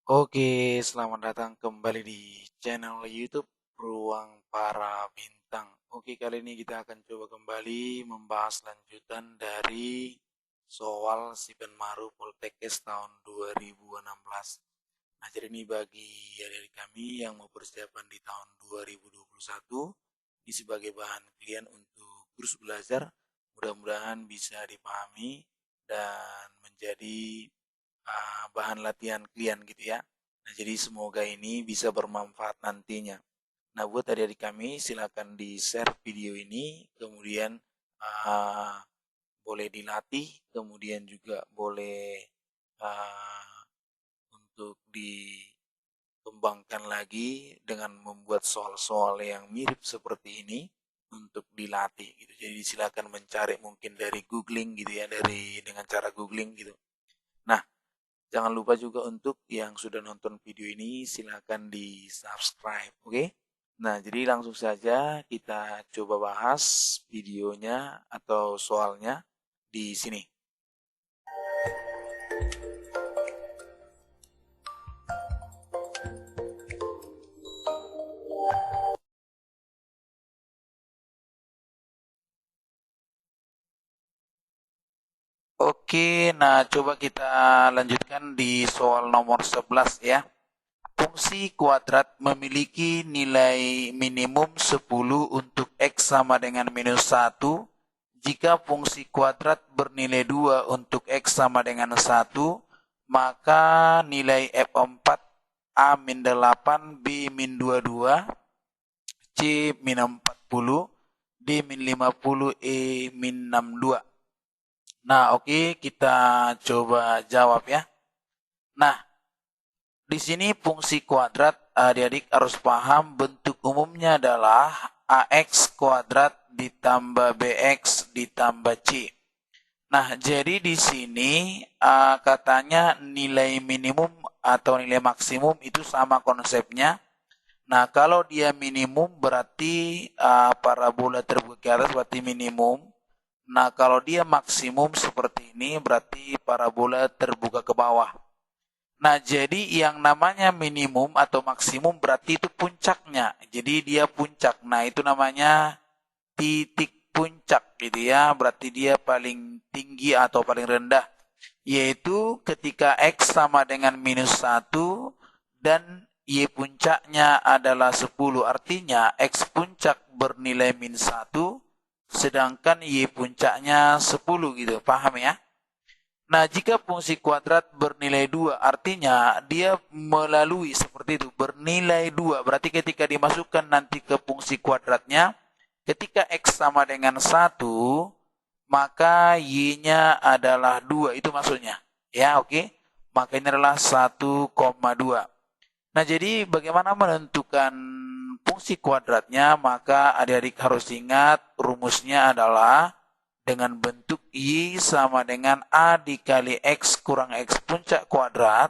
Oke, selamat datang kembali di channel YouTube Ruang Para Bintang. Oke, kali ini kita akan coba kembali membahas lanjutan dari soal Sipen Maru Poltekkes tahun 2016. Nah, jadi ini bagi adik-adik kami yang mau persiapan di tahun 2021, ini sebagai bahan kalian untuk terus belajar, mudah-mudahan bisa dipahami dan menjadi bahan latihan kalian gitu ya. Nah, jadi semoga ini bisa bermanfaat nantinya. Nah, buat adik-adik kami, silakan di-share video ini, kemudian uh, boleh dilatih, kemudian juga boleh uh, untuk dikembangkan lagi dengan membuat soal-soal yang mirip seperti ini untuk dilatih gitu. Jadi silakan mencari mungkin dari googling gitu ya, dengan cara googling gitu. Nah, jangan lupa juga untuk yang sudah nonton video ini silahkan di subscribe, oke? Nah, jadi langsung saja kita coba bahas videonya atau soalnya di sini. Oke, nah coba kita lanjutkan di soal nomor 11 ya. Fungsi kuadrat memiliki nilai minimum 10 untuk X sama dengan minus 1. Jika fungsi kuadrat bernilai 2 untuk X sama dengan 1, maka nilai F4 A min 8, B min 22, C min 40, D min 50, E min 62. Nah, oke, kita coba jawab ya. Nah, di sini fungsi kuadrat adik-adik harus paham bentuk umumnya adalah AX kuadrat ditambah BX ditambah C. Nah, jadi di sini katanya nilai minimum atau nilai maksimum itu sama konsepnya. Nah, kalau dia minimum berarti parabola terbuka ke atas berarti minimum. Nah, kalau dia maksimum seperti ini berarti parabola terbuka ke bawah. Nah, jadi yang namanya minimum atau maksimum berarti itu puncaknya. Jadi dia puncak. Nah, itu namanya titik puncak gitu ya. Berarti dia paling tinggi atau paling rendah. Yaitu ketika X sama dengan minus 1 dan Y puncaknya adalah 10. Artinya X puncak bernilai min 1 sedangkan Y puncaknya 10 gitu. Paham ya? Nah, jika fungsi kuadrat bernilai 2, artinya dia melalui seperti itu, bernilai 2. Berarti ketika dimasukkan nanti ke fungsi kuadratnya, ketika X sama dengan 1, maka Y-nya adalah 2. Itu maksudnya. Ya, oke. Maka ini adalah 1,2. Nah, jadi bagaimana menentukan fungsi kuadratnya? Maka adik-adik harus ingat rumusnya adalah dengan bentuk Y sama dengan A dikali X kurang X puncak kuadrat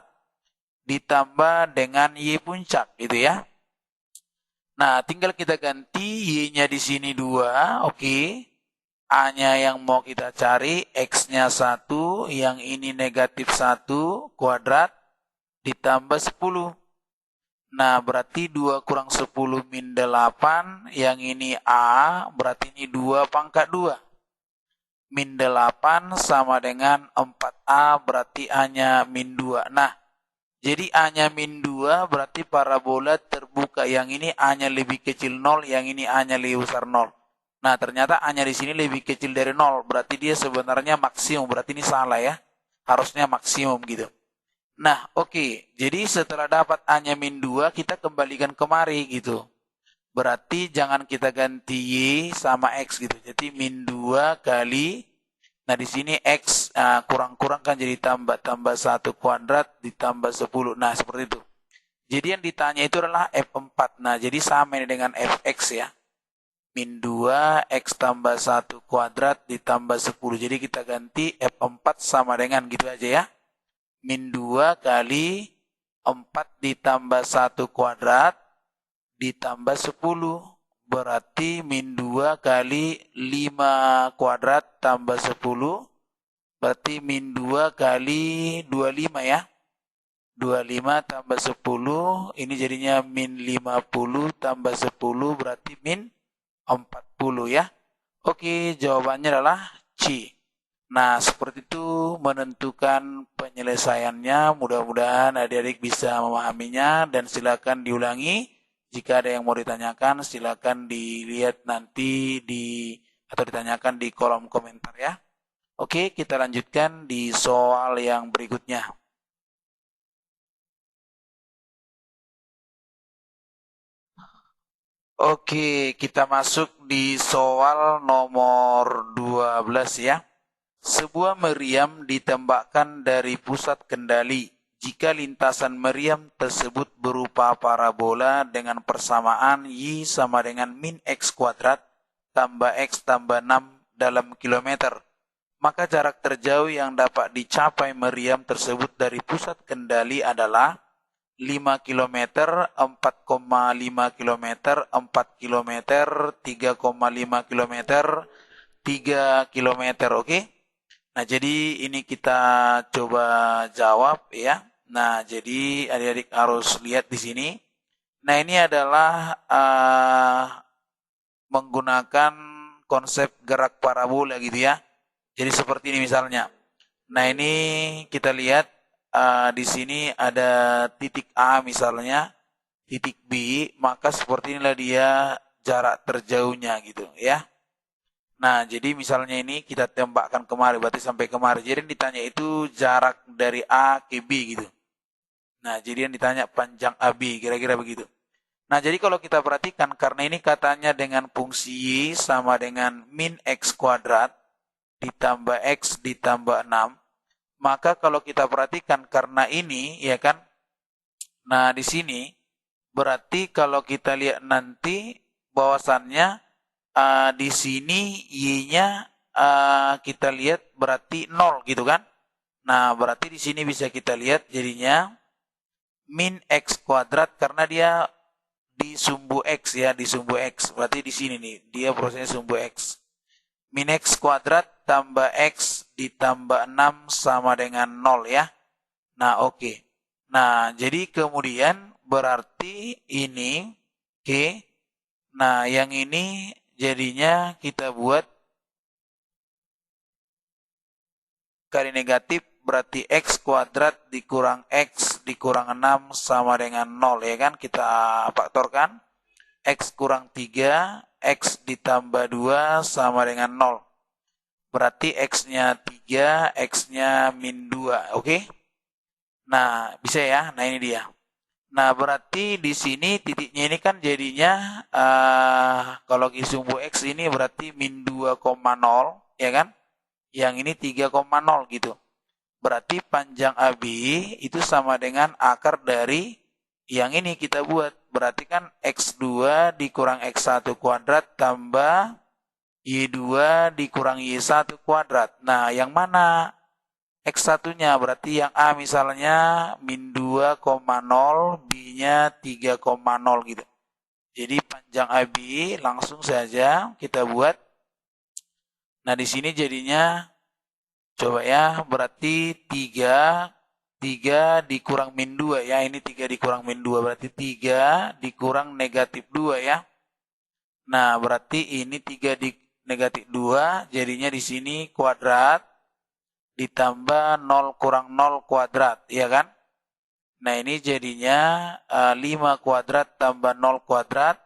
ditambah dengan Y puncak gitu ya. Nah, tinggal kita ganti Y-nya di sini 2, oke. A-nya yang mau kita cari, X-nya 1, yang ini negatif 1 kuadrat ditambah 10. Nah, berarti 2 kurang 10 min 8, yang ini A, berarti ini 2 pangkat 2. Min 8 sama dengan 4A berarti A-nya min 2. Nah, jadi A-nya min 2 berarti parabola terbuka. Yang ini A-nya lebih kecil 0, yang ini A-nya lebih besar 0. Nah, ternyata A-nya di sini lebih kecil dari 0. Berarti dia sebenarnya maksimum. Berarti ini salah ya. Harusnya maksimum gitu. Nah, oke. Jadi setelah dapat A-nya min 2, kita kembalikan kemari gitu. Berarti jangan kita ganti Y sama X gitu. Jadi min 2 kali, nah di sini X kurang-kurang kan jadi tambah 1 kuadrat ditambah 10. Nah seperti itu. Jadi yang ditanya itu adalah F4. Nah jadi sama ini dengan Fx ya. Min 2 X tambah 1 kuadrat ditambah 10. Jadi kita ganti F4 sama dengan gitu aja ya. Min 2 kali 4 ditambah 1 kuadrat ditambah 10. Berarti min 2 kali 5 kuadrat tambah 10. Berarti min 2 kali 25 ya. 25 tambah 10, ini jadinya min 50 tambah 10 berarti min 40 ya. Oke, jawabannya adalah C. Nah, seperti itu menentukan penyelesaiannya. Mudah-mudahan adik-adik bisa memahaminya dan silakan diulangi. Jika ada yang mau ditanyakan, silakan dilihat nanti atau ditanyakan di kolom komentar ya. Oke, kita lanjutkan di soal yang berikutnya. Oke, kita masuk di soal nomor 12 ya. Sebuah meriam ditembakkan dari pusat kendali jika lintasan meriam tersebut berupa parabola dengan persamaan Y sama dengan min X kuadrat tambah X tambah 6 dalam kilometer. Maka jarak terjauh yang dapat dicapai meriam tersebut dari pusat kendali adalah 5 km, 4,5 km, 4 km, 3,5 km, 3 km, oke? Nah, jadi ini kita coba jawab ya. Nah, jadi adik-adik harus lihat di sini. Nah, ini adalah menggunakan konsep gerak parabola gitu ya. Jadi seperti ini misalnya. Nah, ini kita lihat di sini ada titik A misalnya, titik B, maka seperti inilah dia jarak terjauhnya gitu ya. Nah, jadi misalnya ini kita tembakkan kemari, berarti sampai kemari. Jadi yang ditanya itu jarak dari A ke B gitu. Nah, jadi yang ditanya panjang AB, kira-kira begitu. Nah, jadi kalau kita perhatikan, karena ini katanya dengan fungsi Y sama dengan min X kuadrat, ditambah X ditambah 6, maka kalau kita perhatikan karena ini, ya kan, nah di sini, berarti kalau kita lihat nanti, bahwasannya di sini Y-nya kita lihat berarti 0 gitu kan. Nah, berarti di sini bisa kita lihat jadinya min X kuadrat karena dia di sumbu X ya, di sumbu X. Berarti di sini nih, dia prosesnya sumbu X. Min X kuadrat tambah X ditambah 6 sama dengan 0 ya. Nah, oke. Nah, jadi kemudian berarti ini oke. Nah, yang ini jadinya kita buat kali negatif berarti X kuadrat dikurang X dikurang 6 sama dengan 0 ya kan. Kita faktorkan. X kurang 3, X ditambah 2 sama dengan 0. Berarti X-nya 3, X-nya min 2. Oke? Nah, bisa ya? Nah, ini dia. Nah, berarti di sini titiknya ini kan jadinya kalau sumbu X ini berarti min 2,0, ya kan? Yang ini 3,0 gitu. Berarti panjang AB itu sama dengan akar dari yang ini kita buat. Berarti kan X2 dikurang X1 kuadrat tambah Y2 dikurang Y1 kuadrat. Nah, yang mana X1-nya? Berarti yang A misalnya min 2,0, B-nya 3,0 gitu. Jadi panjang AB langsung saja kita buat. Nah, di sini jadinya coba ya, berarti 3 dikurang min 2 ya. Ini 3 dikurang min 2 berarti 3 dikurang negatif 2 ya. Nah, berarti ini 3 di negatif 2 jadinya di sini kuadrat ditambah 0 kurang 0 kuadrat, ya kan? Nah, ini jadinya 5 kuadrat tambah 0 kuadrat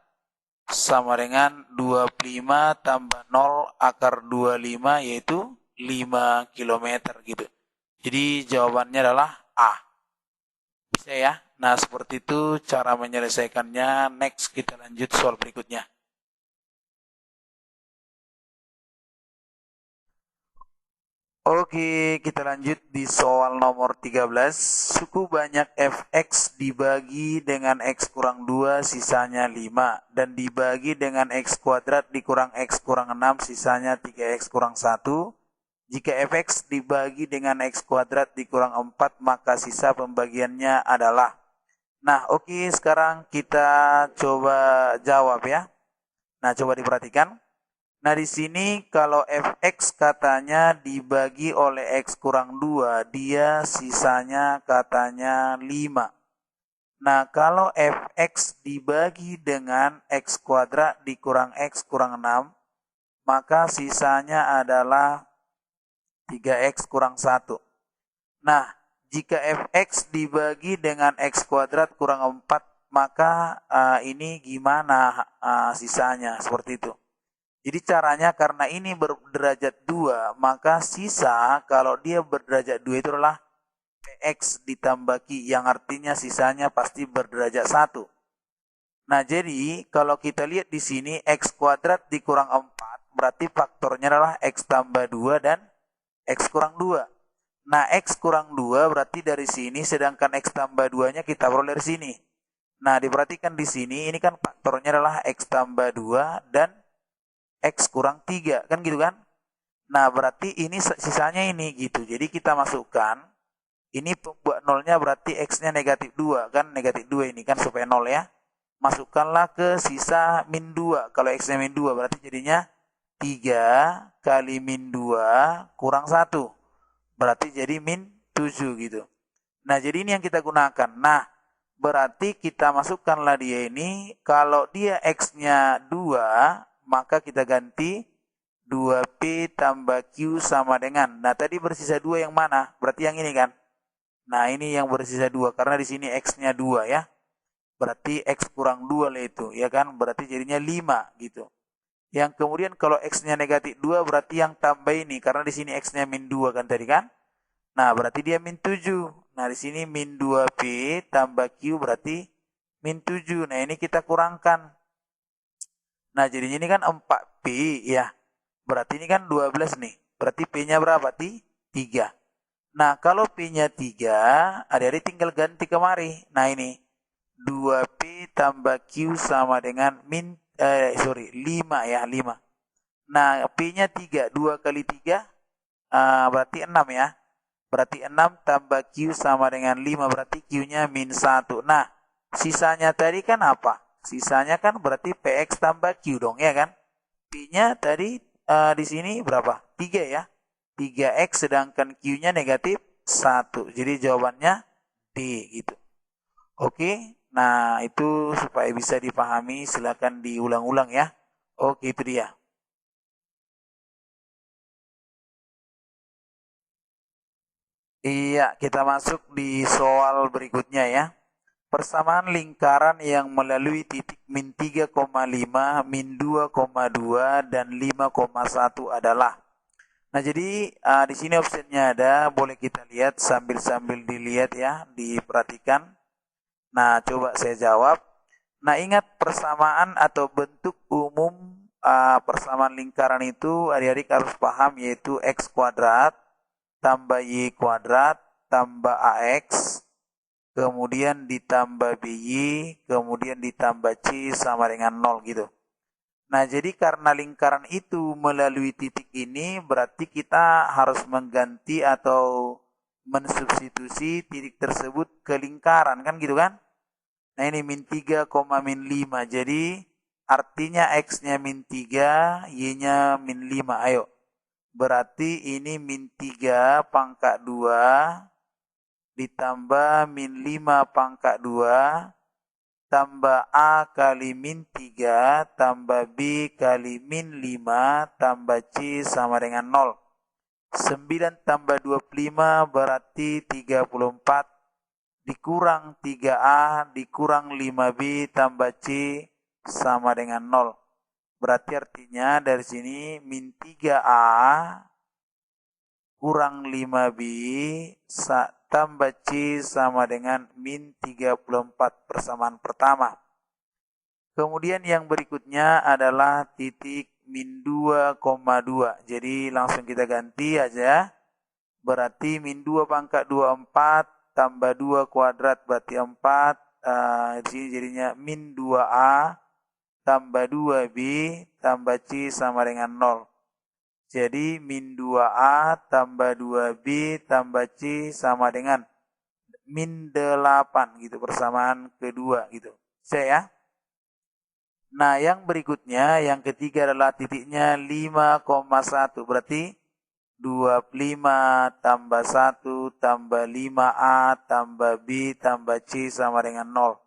sama dengan 25 tambah 0 akar 25 yaitu 5 km gitu. Jadi jawabannya adalah A. Bisa ya? Nah, seperti itu cara menyelesaikannya. Next kita lanjut soal berikutnya. Oke, kita lanjut di soal nomor 13. Suku banyak fx dibagi dengan x kurang 2 sisanya 5 dan dibagi dengan x kuadrat dikurang x kurang 6 sisanya 3x kurang 1. Jika fx dibagi dengan x kuadrat dikurang 4 maka sisa pembagiannya adalah. Nah, oke, sekarang kita coba jawab ya. Nah, coba diperhatikan. Nah, di sini kalau fx katanya dibagi oleh x kurang 2, dia sisanya katanya 5. Nah, kalau fx dibagi dengan x kuadrat dikurang x kurang 6, maka sisanya adalah 3x kurang 1. Nah, jika fx dibagi dengan x kuadrat kurang 4, maka ini gimana sisanya? Seperti itu. Jadi caranya karena ini berderajat 2, maka sisa kalau dia berderajat 2 itu adalah px ditambah q, yang artinya sisanya pasti berderajat 1. Nah, jadi kalau kita lihat di sini x kuadrat dikurang 4, berarti faktornya adalah x tambah 2 dan x kurang 2. Nah, x kurang 2 berarti dari sini, sedangkan x tambah 2-nya kita peroleh dari sini. Nah, diperhatikan di sini, ini kan faktornya adalah x tambah 2 dan x kurang 3, kan gitu kan? Nah, berarti ini sisanya ini gitu. Jadi kita masukkan, ini pembuat nolnya berarti x-nya negatif 2, kan negatif 2 ini kan supaya 0 ya. Masukkanlah ke sisa min 2. Kalau x-nya min 2 berarti jadinya 3 kali min 2 kurang 1. Berarti jadi min 7 gitu. Nah, jadi ini yang kita gunakan. Nah, berarti kita masukkanlah dia ini, kalau dia x-nya 2, maka kita ganti 2p tambah q sama dengan. Nah, tadi bersisa 2 yang mana? Berarti yang ini kan? Nah, ini yang bersisa 2 karena di sini x-nya 2 ya. Berarti x kurang 2 lah itu, ya kan? Berarti jadinya 5 gitu. Yang kemudian kalau x-nya negatif 2 berarti yang tambah ini karena di sini x-nya min 2 kan tadi kan? Nah, berarti dia min 7. Nah, di sini min 2p tambah q berarti min 7. Nah, ini kita kurangkan. Nah, jadinya ini kan 4p ya. Berarti ini kan 12 nih. Berarti p-nya berapa? 3. Nah, kalau p-nya 3, adik-adik tinggal ganti kemari. Nah, ini 2p tambah q sama dengan 5 ya, 5. Nah, p-nya 3. 2 kali 3 berarti 6 ya. Berarti 6 tambah q sama dengan 5, berarti q-nya min 1. Nah, sisanya tadi kan apa? Sisanya kan berarti px tambah q dong, ya kan? P-nya tadi di sini berapa? 3 ya. 3x sedangkan q-nya negatif 1. Jadi jawabannya D gitu. Oke, nah itu supaya bisa dipahami silakan diulang-ulang ya. Oke, itu dia. Iya, kita masuk di soal berikutnya ya. Persamaan lingkaran yang melalui titik min 3,5, min 2,2, dan 5,1 adalah. Nah, jadi di sini opsinya ada, boleh kita lihat sambil-sambil dilihat ya, diperhatikan. Nah, coba saya jawab. Nah, ingat persamaan atau bentuk umum persamaan lingkaran itu adik-adik harus paham, yaitu x kuadrat tambah y kuadrat tambah ax, kemudian ditambah by, kemudian ditambah c sama dengan 0 gitu. Nah, jadi karena lingkaran itu melalui titik ini, berarti kita harus mengganti atau mensubstitusi titik tersebut ke lingkaran, kan gitu kan? Nah, ini min 3, min 5. Jadi artinya x-nya min 3, y-nya min 5. Ayo. Berarti ini min 3 pangkat 2 ditambah min 5 pangkat 2 tambah A kali min 3 tambah B kali min 5 tambah C sama dengan 0. 9 tambah 25 berarti 34 dikurang 3A dikurang 5B tambah C sama dengan 0. Berarti artinya dari sini min 3A kurang 5B tambah C sama dengan min 34, persamaan pertama. Kemudian yang berikutnya adalah titik min 2,2. Jadi langsung kita ganti aja. Berarti min 2 pangkat 24 tambah 2 kuadrat berarti 4. Di sini jadinya min 2A tambah 2B tambah C sama dengan 0. Jadi min 2A tambah 2B tambah C sama dengan min 8 gitu, persamaan kedua gitu. Saya ya. Nah, yang berikutnya, yang ketiga adalah titiknya 5,1. Berarti 25 tambah 1 tambah 5A tambah B tambah C sama dengan 0.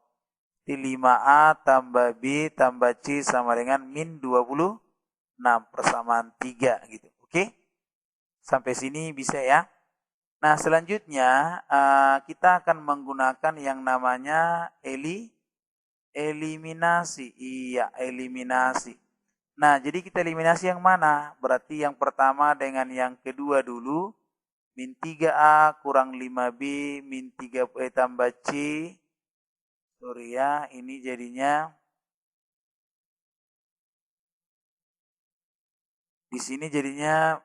Jadi 5A tambah B tambah C sama dengan min 26 persamaan 3 gitu. Oke? Sampai sini bisa ya? Nah, selanjutnya kita akan menggunakan yang namanya eliminasi. Iya, eliminasi. Nah, jadi kita eliminasi yang mana? Berarti yang pertama dengan yang kedua dulu. Min 3A kurang 5B min 3 tambah C. Sorry ya, ini jadinya di sini jadinya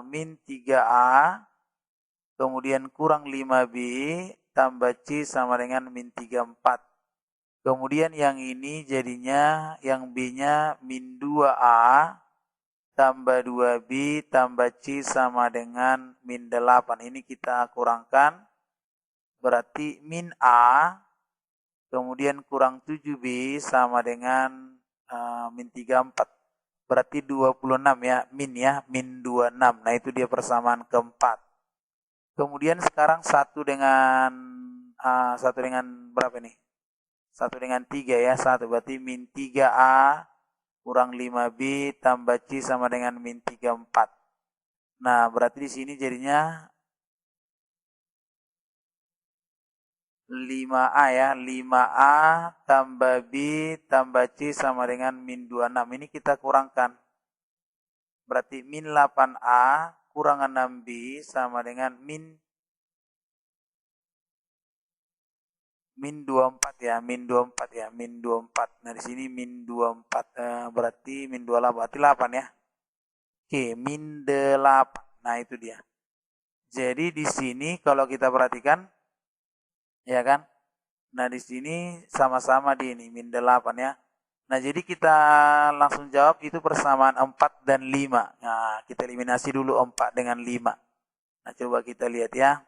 min 3A kemudian kurang 5B tambah C sama dengan min 34. Kemudian yang ini jadinya yang B-nya min 2A tambah 2B tambah C sama dengan min 8. Ini kita kurangkan. Berarti min A kemudian kurang 7B sama dengan min 34. Berarti 26 ya, min 26. Nah, itu dia persamaan keempat. Kemudian sekarang satu dengan berapa nih? Satu dengan 3 ya, satu berarti min 3A kurang 5B tambah C sama dengan min 34. Nah, berarti di sini jadinya 5A ya, 5A tambah B tambah C sama dengan min 26. Ini kita kurangkan. Berarti min 8A kurang 6B sama dengan min 24 ya, min 24 ya, min 24. Nah, di sini min 24 berarti min 28 berarti 8 ya. Oke, min 8. Nah, itu dia. Jadi di sini kalau kita perhatikan ya kan? Nah, di sini sama-sama di ini min 8 ya. Nah, jadi kita langsung jawab itu persamaan 4 dan 5. Nah, kita eliminasi dulu 4 dengan 5. Nah, coba kita lihat ya.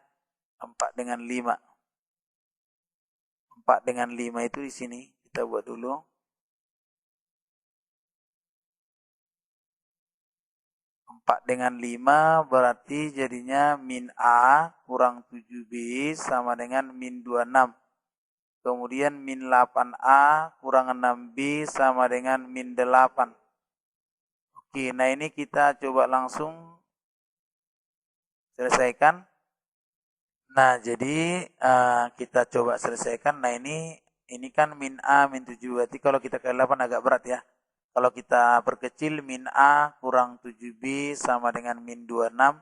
4 dengan 5. 4 dengan 5 itu di sini. Kita buat dulu. 4 dengan 5 berarti jadinya min A kurang 7B sama dengan min 26. Kemudian min 8A kurang 6B sama dengan min 8. Oke, nah ini kita coba langsung selesaikan. Nah, jadi kita coba selesaikan. Nah, ini kan min A, min 7. Berarti kalau kita kali 8 agak berat ya. Kalau kita perkecil min A kurang 7B sama dengan min 26.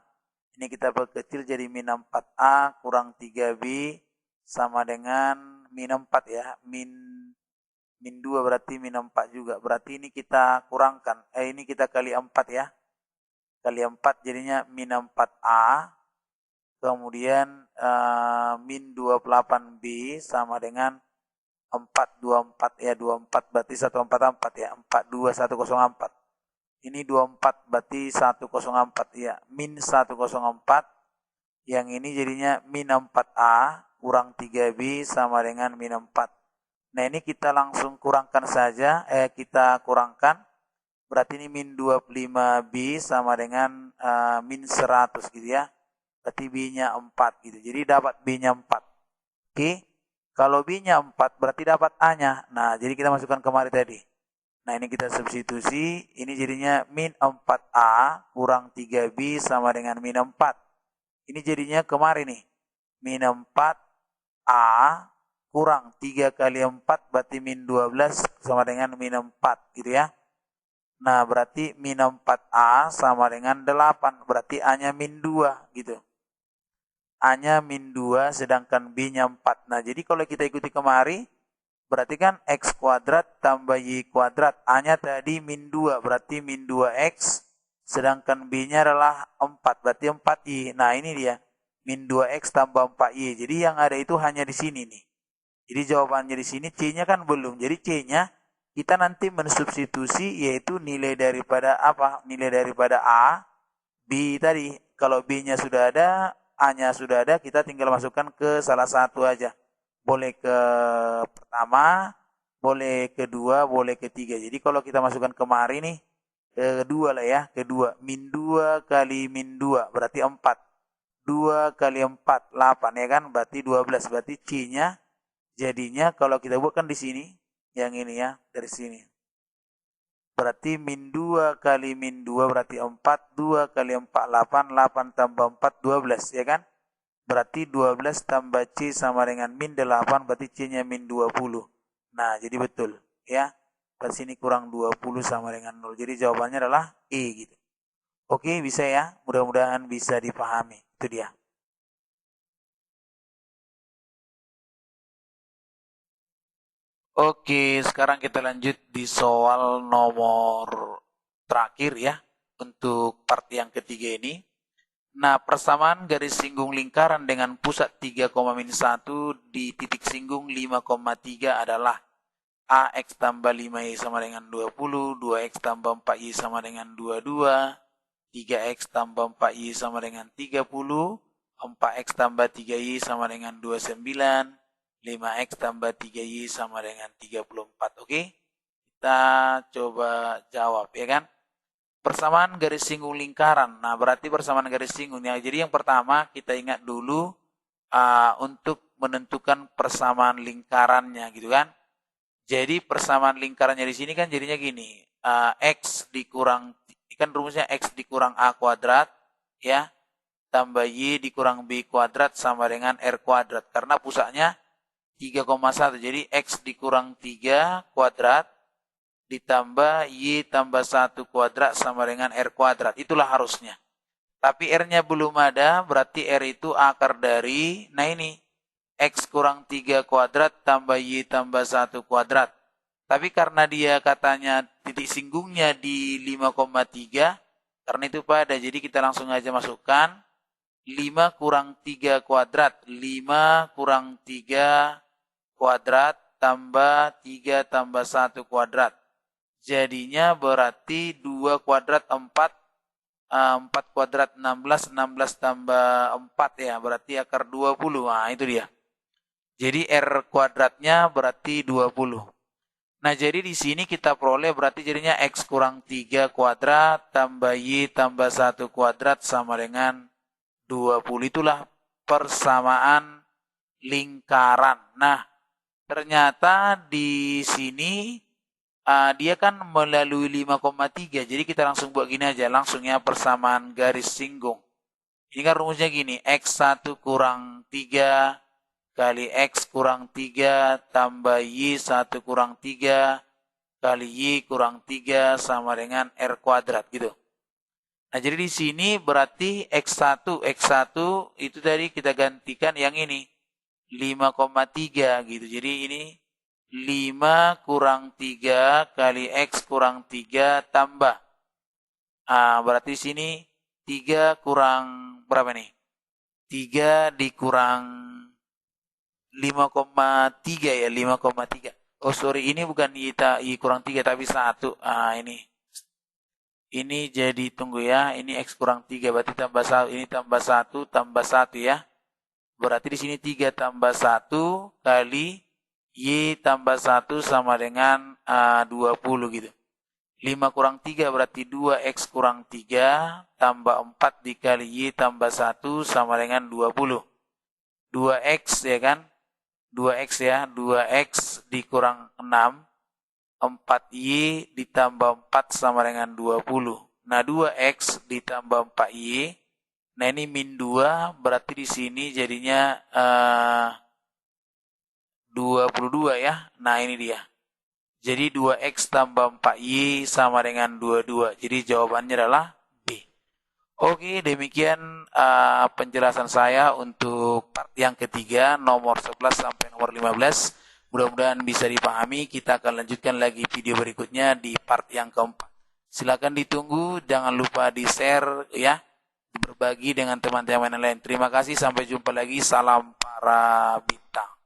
Ini kita perkecil jadi min 4A kurang 3B sama dengan min 4 ya. Min 2 berarti min 4 juga. Berarti ini kita kurangkan. Ini kita kali 4 ya. Kali 4 jadinya min 4A. Kemudian min 28B sama dengan 424 ya, 24 berarti 144 ya, 42104. Ini 24 berarti 104 ya, min 104. Yang ini jadinya min 4A kurang 3B sama dengan min 4. Nah, ini kita langsung kurangkan saja, kita kurangkan. Berarti ini min 25B sama dengan min 100 gitu ya. Berarti B-nya 4 gitu. Jadi dapat B-nya 4. Oke. Kalau B-nya 4 berarti dapat A-nya. Nah, jadi kita masukkan kemari tadi. Nah, ini kita substitusi. Ini jadinya min 4A kurang 3B sama dengan min 4. Ini jadinya kemari nih. Min 4A kurang 3 kali 4 berarti min 12 sama dengan min 4 gitu ya. Nah, berarti min 4A sama dengan 8. Berarti A-nya min 2 gitu. A-nya min 2 sedangkan B-nya 4. Nah, jadi kalau kita ikuti kemari, berarti kan X kuadrat tambah Y kuadrat. A-nya tadi min 2, berarti min 2X. Sedangkan B-nya adalah 4, berarti 4Y. Nah, ini dia. Min 2X tambah 4Y. Jadi yang ada itu hanya di sini nih. Jadi jawabannya di sini, C-nya kan belum. Jadi C-nya kita nanti mensubstitusi yaitu nilai daripada apa? Nilai daripada A, B tadi. Kalau B-nya sudah ada, A-nya sudah ada, kita tinggal masukkan ke salah satu aja. Boleh ke pertama, boleh kedua, boleh ketiga. Jadi kalau kita masukkan kemari nih, kedua lah ya, kedua. Min 2 kali min 2, berarti 4. 2 kali 4, 8 ya kan, berarti 12. Berarti C-nya jadinya kalau kita buatkan di sini, yang ini ya, dari sini. Berarti min 2 kali min 2 berarti 4, 2 kali 4, 8, 8 tambah 4, 12 ya kan. Berarti 12 tambah C sama dengan min 8, berarti C-nya min 20. Nah, jadi betul ya. Berarti sini kurang 20 sama dengan 0. Jadi jawabannya adalah E gitu. Oke, bisa ya. Mudah-mudahan bisa dipahami. Itu dia. Oke, sekarang kita lanjut di soal nomor terakhir ya. Untuk part yang ketiga ini. Nah, persamaan garis singgung lingkaran dengan pusat 3,1 di titik singgung 5,3 adalah AX tambah 5Y sama dengan 20, 2X tambah 4Y sama dengan 22, 3X tambah 4Y sama dengan 30, 4X tambah 3Y sama dengan 29, 5X tambah 3Y sama dengan 34. Oke? Kita coba jawab ya kan? Persamaan garis singgung lingkaran. Nah, berarti persamaan garis singgungnya. Jadi yang pertama kita ingat dulu untuk menentukan persamaan lingkarannya gitu kan. Jadi persamaan lingkarannya di sini kan jadinya gini. X dikurang, kan rumusnya X dikurang A kuadrat ya. Tambah Y dikurang B kuadrat sama dengan R kuadrat. Karena pusatnya 3,1. Jadi X dikurang 3 kuadrat ditambah Y tambah 1 kuadrat sama dengan R kuadrat. Itulah harusnya. Tapi R-nya belum ada, berarti R itu akar dari, nah ini, X kurang 3 kuadrat tambah Y tambah 1 kuadrat. Tapi karena dia katanya titik singgungnya di 5,3, karena itu pada, jadi kita langsung aja masukkan 5 kurang 3 kuadrat. 5 kurang 3 kuadrat tambah 3 tambah 1 kuadrat. Jadinya berarti 2 kuadrat 4, 4 kuadrat 16, 16 tambah 4 ya, berarti akar 20. Nah, itu dia. Jadi R kuadratnya berarti 20. Nah, jadi di sini kita peroleh berarti jadinya X kurang 3 kuadrat tambah Y tambah 1 kuadrat sama dengan 20. Itulah persamaan lingkaran. Nah, ternyata di sini dia kan melalui 5,3. Jadi kita langsung buat gini aja. Langsung ya persamaan garis singgung. Ini kan rumusnya gini. X1 kurang 3 kali X kurang 3 tambah Y1 kurang 3 kali Y kurang 3 sama dengan R kuadrat gitu. Nah, jadi di sini berarti X1 itu tadi kita gantikan yang ini. 5,3 gitu. Jadi ini 5 kurang 3 kali X kurang 3 tambah. Berarti sini 3 kurang berapa nih? 3 dikurang 5,3 ya, 5,3. Oh sorry, ini bukan I kurang 3 tapi 1. Ini. Ini jadi, tunggu ya, ini X kurang 3, berarti tambah 1, ini tambah 1, tambah 1 ya. Berarti di sini 3 tambah 1 kali Y tambah 1 sama dengan 20 gitu. 5 kurang 3 berarti 2X kurang 3 tambah 4 dikali Y tambah 1 sama dengan 20. 2X ya kan? 2X ya, 2X dikurang 6, 4Y ditambah 4 sama dengan 20. Nah, 2X ditambah 4Y. Nah, ini min 2, berarti di sini jadinya 22 ya. Nah, ini dia. Jadi 2X tambah 4Y sama dengan 22. Jadi jawabannya adalah B. Oke, demikian penjelasan saya untuk part yang ketiga, nomor 11 sampai nomor 15. Mudah-mudahan bisa dipahami. Kita akan lanjutkan lagi video berikutnya di part yang keempat. Silakan ditunggu, jangan lupa di-share ya, berbagi dengan teman-teman yang lain. Terima kasih, sampai jumpa lagi. Salam para bintang.